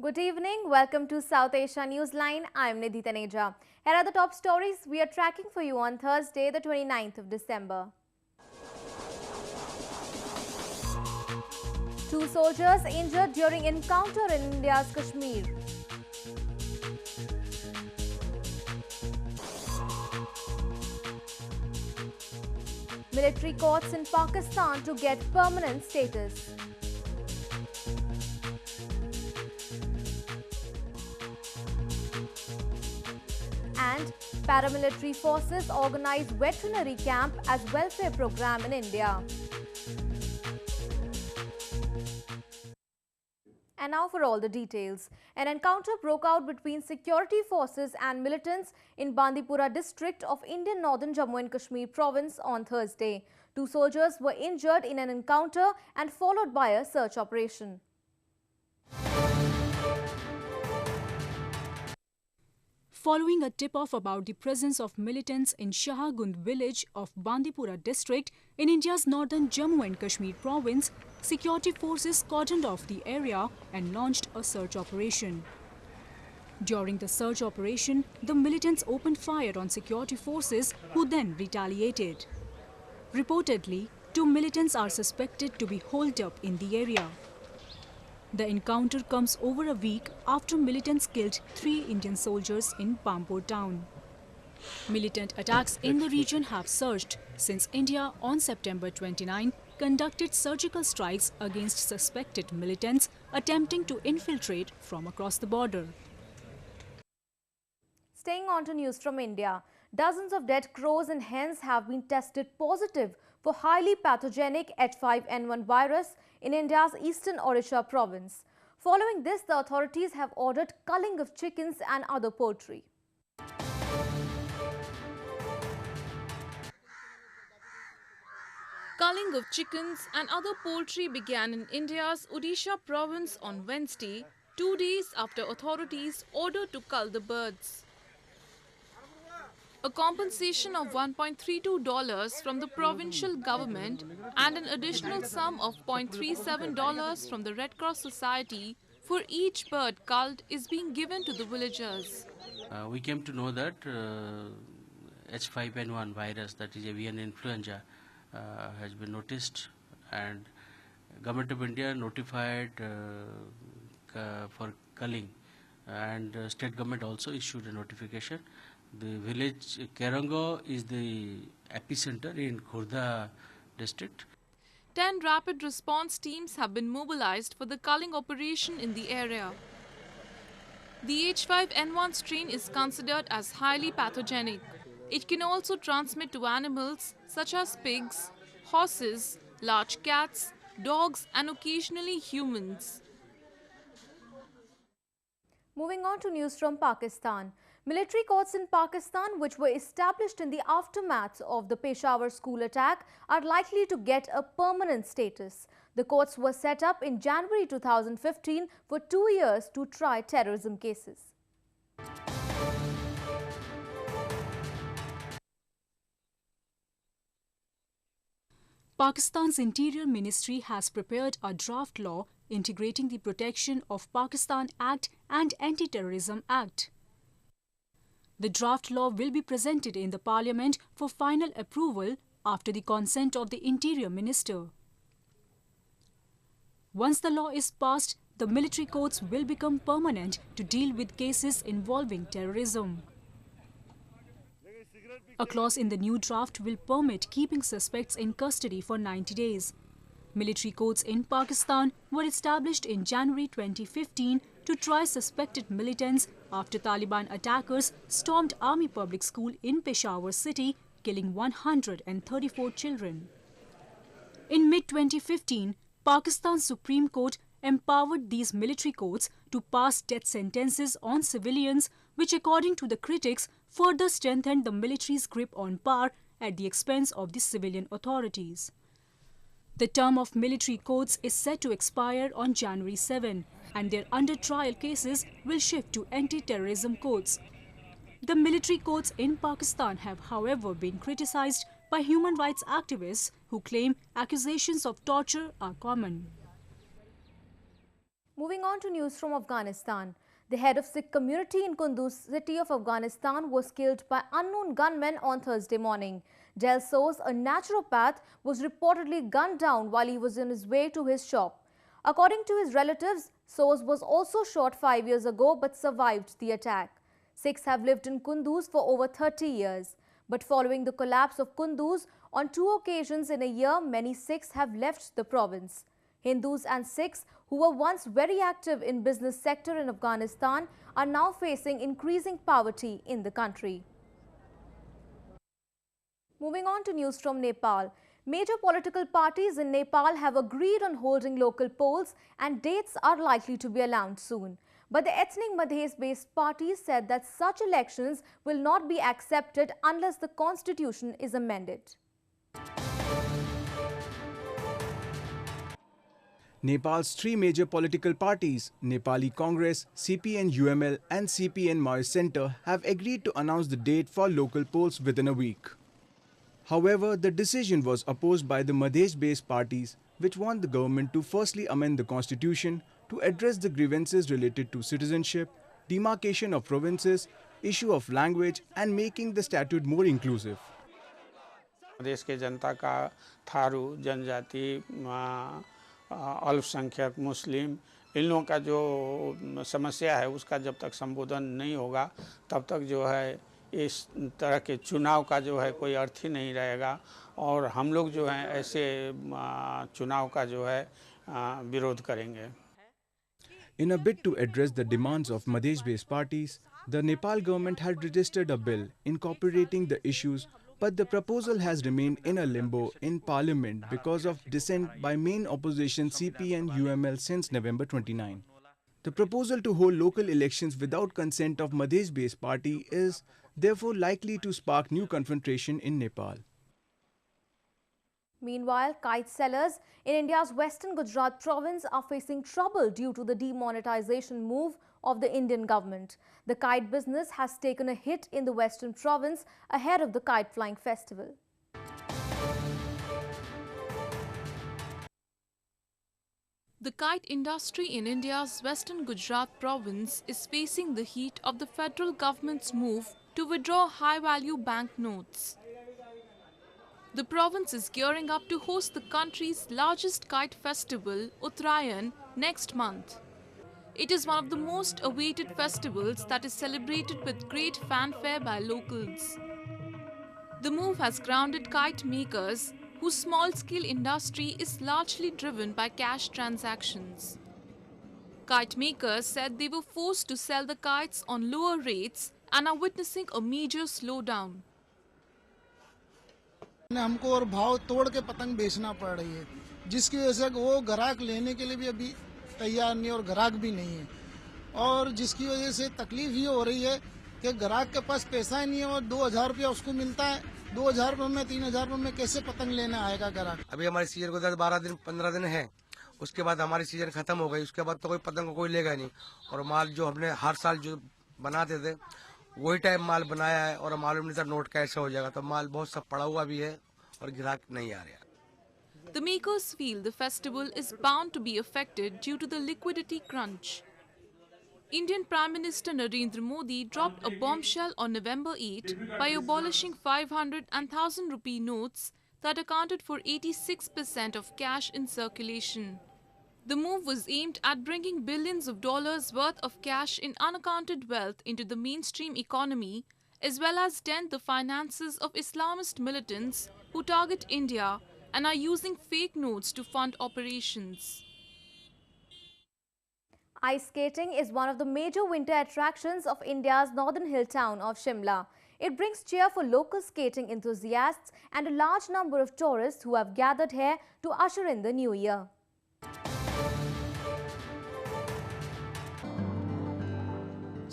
Good evening. Welcome to South Asia Newsline. I'm Nidhi Taneja. Here are the top stories we are tracking for you on Thursday, the 29th of December. 2 soldiers injured during encounter in India's Kashmir. Military courts in Pakistan to get permanent status. And paramilitary forces organize veterinary camp as welfare program in India. And now for all the details. An encounter broke out between security forces and militants in Bandipora district of Indian northern Jammu and Kashmir province on Thursday. 2 soldiers were injured in an encounter and followed by a search operation. Following a tip-off about the presence of militants in Shahagund village of Bandipora district in India's northern Jammu and Kashmir province, security forces cordoned off the area and launched a search operation. During the search operation, the militants opened fire on security forces who then retaliated. Reportedly, 2 militants are suspected to be holed up in the area. The encounter comes over a week after militants killed 3 Indian soldiers in Pampur town. Militant attacks in the region have surged since India on September 29 conducted surgical strikes against suspected militants attempting to infiltrate from across the border. Staying on to news from India, dozens of dead crows and hens have been tested positive for highly pathogenic H5N1 virus in India's eastern Odisha province. Following this, the authorities have ordered culling of chickens and other poultry. Culling of chickens and other poultry began in India's Odisha province on Wednesday, 2 days after authorities ordered to cull the birds. A compensation of $1.32 from the provincial government and an additional sum of $0.37 from the Red Cross Society for each bird culled is being given to the villagers. We came to know that H5N1 virus, that is avian influenza, has been noticed, and Government of India notified for culling, and state government also issued a notification. The village Kerango is the epicenter in Khurda district. 10 rapid response teams have been mobilized for the culling operation in the area. The H5N1 strain is considered as highly pathogenic. It can also transmit to animals such as pigs, horses, large cats, dogs, and occasionally humans. Moving on to news from Pakistan. Military courts in Pakistan, which were established in the aftermath of the Peshawar school attack, are likely to get a permanent status. The courts were set up in January 2015 for 2 years to try terrorism cases. Pakistan's Interior Ministry has prepared a draft law integrating the Protection of Pakistan Act and Anti-Terrorism Act. The draft law will be presented in the Parliament for final approval after the consent of the Interior Minister. Once the law is passed, the military courts will become permanent to deal with cases involving terrorism. A clause in the new draft will permit keeping suspects in custody for 90 days. Military courts in Pakistan were established in January 2015 to try suspected militants after Taliban attackers stormed Army Public School in Peshawar city, killing 134 children. In mid-2015, Pakistan's Supreme Court empowered these military courts to pass death sentences on civilians, which according to the critics further strengthened the military's grip on power at the expense of the civilian authorities. The term of military courts is set to expire on January 7, and their under-trial cases will shift to anti-terrorism courts. The military courts in Pakistan have, however, been criticized by human rights activists who claim accusations of torture are common. Moving on to news from Afghanistan. The head of Sikh community in Kunduz city of Afghanistan was killed by unknown gunmen on Thursday morning. Del Soz, a naturopath, was reportedly gunned down while he was on his way to his shop. According to his relatives, Soz was also shot 5 years ago but survived the attack. Sikhs have lived in Kunduz for over 30 years. But following the collapse of Kunduz, on 2 occasions in a year, many Sikhs have left the province. Hindus and Sikhs, who were once very active in business sector in Afghanistan, are now facing increasing poverty in the country. Moving on to news from Nepal. Major political parties in Nepal have agreed on holding local polls and dates are likely to be announced soon. But the ethnic Madhes-based parties said that such elections will not be accepted unless the constitution is amended. Nepal's 3 major political parties, Nepali Congress, CPN-UML and CPN Maoist Centre, have agreed to announce the date for local polls within a week. However, the decision was opposed by the Madhes-based parties, which want the government to firstly amend the constitution to address the grievances related to citizenship, demarcation of provinces, issue of language and making the statute more inclusive. देश के जनता का थारू जनजाति अल्पसंख्यक मुस्लिम इन लोगों का जो समस्या है उसका जब तक संबोधन नहीं होगा तब तक जो है इस तरह के चुनाव का जो है कोई अर्थ ही नहीं रहेगा और हम लोग जो है ऐसे चुनाव का जो है विरोध करेंगे. In a bid to address the demands of Madhes-based parties, the Nepal government had registered a bill incorporating the issues, but the proposal has remained in a limbo in parliament because of dissent by main opposition CPN-UML since November 29. The proposal to hold local elections without consent of Madhes-based party is therefore likely to spark new confrontation in Nepal. Meanwhile, kite sellers in India's western Gujarat province are facing trouble due to the demonetization move of the Indian government. The kite business has taken a hit in the western province ahead of the kite flying festival. The kite industry in India's western Gujarat province is facing the heat of the federal government's move to withdraw high-value banknotes. The province is gearing up to host the country's largest kite festival, Uttarayan, next month. It is one of the most awaited festivals that is celebrated with great fanfare by locals. The move has grounded kite makers, whose small-scale industry is largely driven by cash transactions. Kite makers said they were forced to sell the kites on lower rates and are witnessing a major slowdown. हमको और भाव तोड़ के पतंग बेचना पड़ रही है जिसकी वजह से वो ग्राहक लेने के लिए भी अभी तैयार नहीं और ग्राहक भी नहीं है और जिसकी वजह से तकलीफ ये हो रही है कि ग्राहक के पास पैसा ही नहीं है और 2000 रुपया उसको मिलता है 2000 रुपये में 3000 रुपये में कैसे पतंग लेने आएगा ग्राहक. अभी हमारी सीजन को 10-12 दिन 15 दिन है उसके बाद हमारी सीजन खत्म हो गई उसके बाद तो कोई पतंग कोई लेगा नहीं और माल जो हमने हर साल जो बनाते थे वही टाइम माल बनाया है और मालूम नहीं था नोट कैसे हो जाएगा तो माल बहुत सब पड़ा हुआ भी है और ग्राहक नहीं आ रहा. The makers feel the festival is bound to be affected due to the liquidity crunch. Indian Prime Minister Narendra Modi dropped a bombshell on November 8 by abolishing 500 and 1000 rupee notes that accounted for 86% of cash in circulation. The move was aimed at bringing billions of dollars worth of cash in unaccounted wealth into the mainstream economy, as well as dent the finances of Islamist militants who target India and are using fake notes to fund operations. Ice skating is one of the major winter attractions of India's northern hill town of Shimla. It brings cheer for local skating enthusiasts and a large number of tourists who have gathered here to usher in the new year.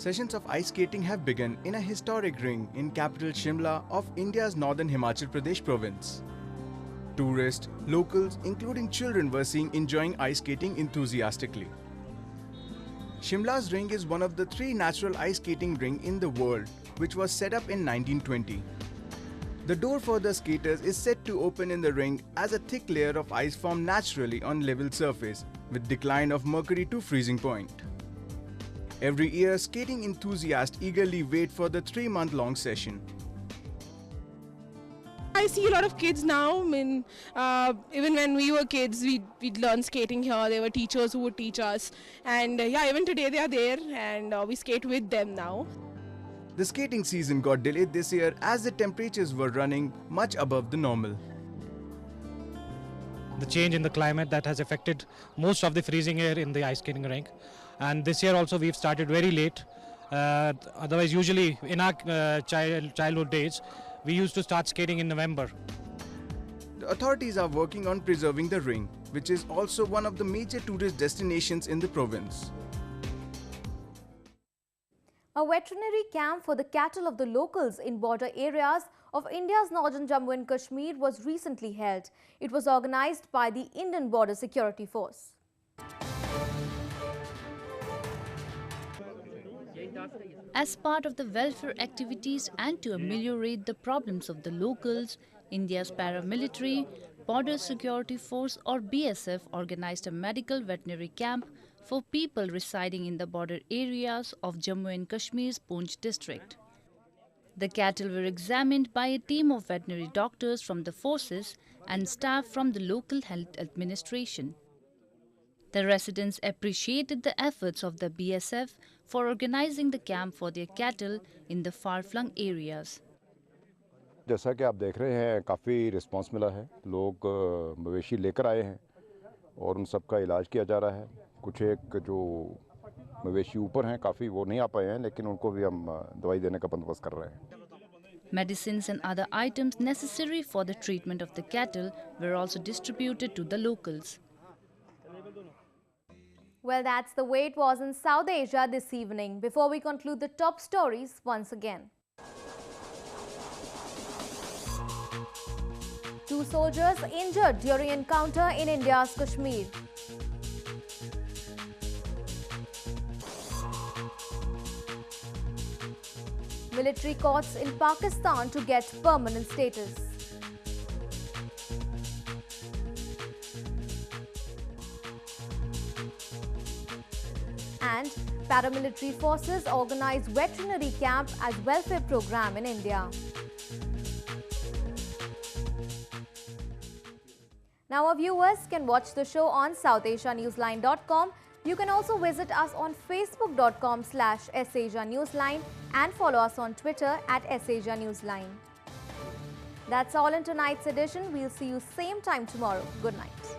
Sessions of ice skating have begun in a historic ring in capital Shimla of India's northern Himachal Pradesh province. Tourists, locals, including children were seen enjoying ice skating enthusiastically. Shimla's ring is one of the 3 natural ice skating rings in the world, which was set up in 1920. The door for the skaters is set to open in the ring as a thick layer of ice formed naturally on level surface, with decline of mercury to freezing point. Every year, skating enthusiasts eagerly wait for the 3-month-long session. I see a lot of kids now. I mean, even when we were kids, we'd learn skating here. There were teachers who would teach us. And yeah, even today they are there and we skate with them now. The skating season got delayed this year as the temperatures were running much above the normal. The change in the climate that has affected most of the freezing air in the ice skating rink. And this year also we've started very late. Otherwise, usually in our childhood days, we used to start skating in November. The authorities are working on preserving the rink, which is also one of the major tourist destinations in the province. A veterinary camp for the cattle of the locals in border areas of India's northern Jammu and Kashmir was recently held. It was organized by the Indian Border Security Force. As part of the welfare activities and to ameliorate the problems of the locals, India's Paramilitary, Border Security Force or BSF organized a medical veterinary camp for people residing in the border areas of Jammu and Kashmir's Poonch district. The cattle were examined by a team of veterinary doctors from the forces and staff from the local health administration. The residents appreciated the efforts of the BSF for organizing the camp for their cattle in the far-flung areas. जैसा कि आप देख रहे हैं काफ़ी response मिला है, लोग मवेशी लेकर आए हैं और उन सब का इलाज किया जा रहा है। कुछ एक जो मवेशी ऊपर हैं काफ़ी वो नहीं आ पाए हैं, लेकिन उनको भी हम दवाई देने का बंदोबस्त कर रहे हैं। Medicines and other items necessary for the treatment of the cattle were also distributed to the locals. Well, that's the way it was in South Asia this evening. Before we conclude the top stories once again. 2 soldiers injured during encounter in India's Kashmir. Military courts in Pakistan to get permanent status. And paramilitary forces organize veterinary camp as welfare program in India. Now our viewers can watch the show on SouthAsiaNewsline.com. You can also visit us on Facebook.com/SAsiaNewsline and follow us on Twitter @SAsiaNewsline. That's all in tonight's edition. We'll see you same time tomorrow. Good night.